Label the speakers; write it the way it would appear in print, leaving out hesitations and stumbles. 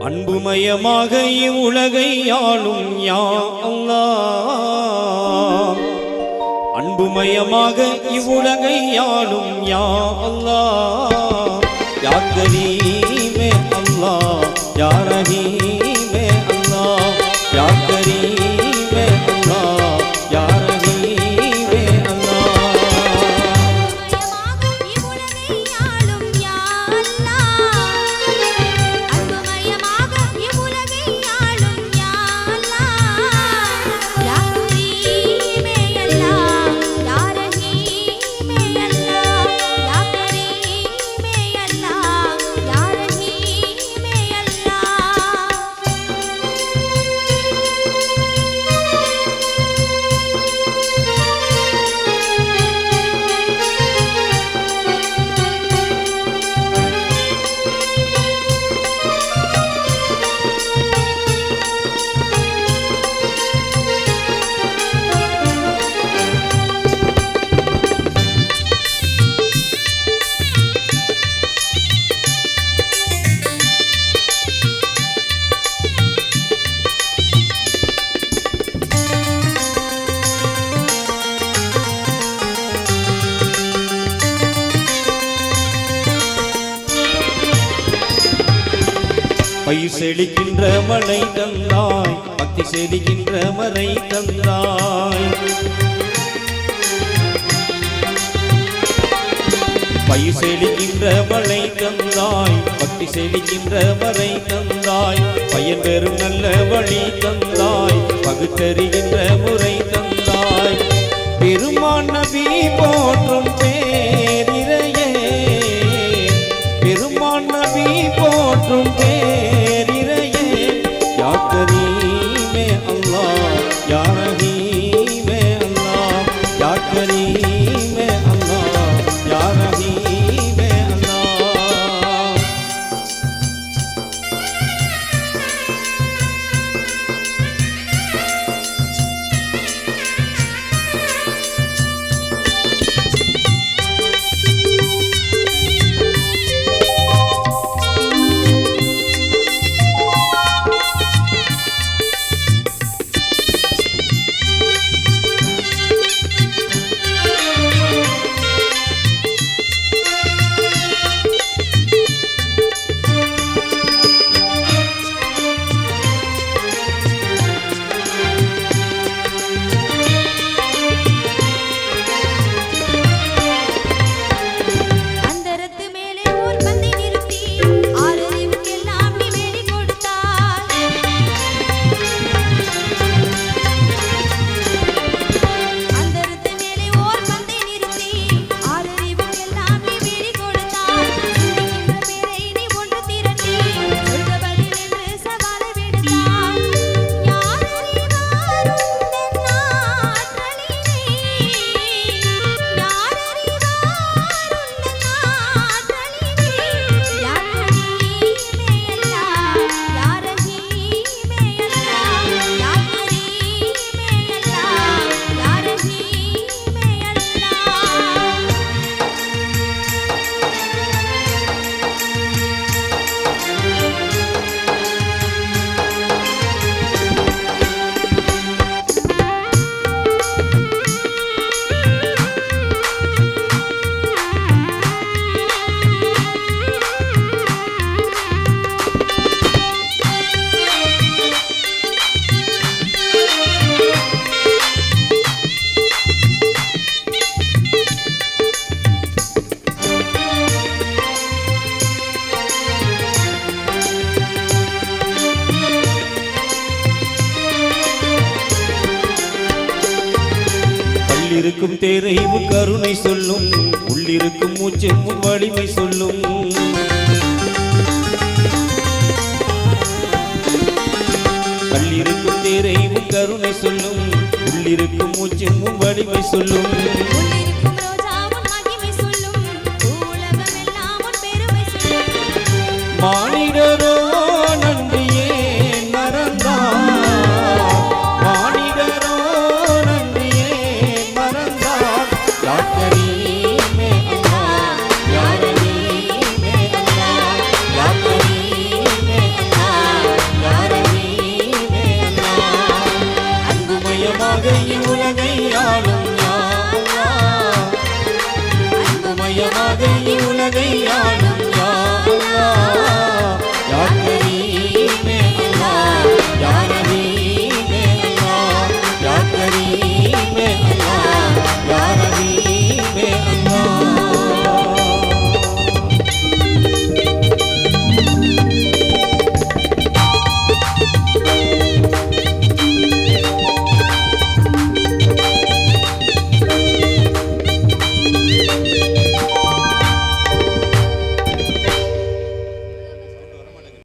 Speaker 1: அன்புமயமாக இவ்வுலகை ஆளும் யா அல்லாஹ், அன்புமயமாக இவ்வுலகை ஆளும் யா அல்லாஹ், யா கரீமே அல்லாஹ், யா ரஹீமே அல்லாஹ், யா கரீமே அல்லாஹ், யா ரஹீமே அல்லாஹ். பயிர் செழிக்கின்ற மழை தந்தாய், பக்தி செழிக்கின்ற மறை தந்தாய். பயிர் செழிக்கின்ற மழை தந்தாய், பக்தி செழிக்கின்ற மறை தந்தாய். பயன் பெறும் நல்ல வழி தந்தாய், பகுத்தறிகின்ற முறை தந்தாய். பெருமான் நபி போற்றும் பேரிரையே, பெருமான் நபி போற்றும் பேரிரையே, யா கரீமே அல்லாஹ், யா ரஹீமே அல்லாஹ், யா கரீமே அல்லாஹ், யா ரஹீமே அல்லாஹ். உள்ளிருக்கும் தேரை உன் கருணை சொல்லும், உள்ளிருக்கும் மூச்சு உன் வலிமை சொல்லும். கல்லிருக்கும் தேரை உன் கருணை சொல்லும், உள்ளிருக்கும் மூச்சு உன் வலிமை சொல்லும். மானிடரோ நன்றியே மறந்தார், மானிடரோ நன்றியே மறந்தார். யா கரீமே அல்லாஹ், யா ரஹீமே அல்லாஹ், யா கரீமே அல்லாஹ், உலகை ஆள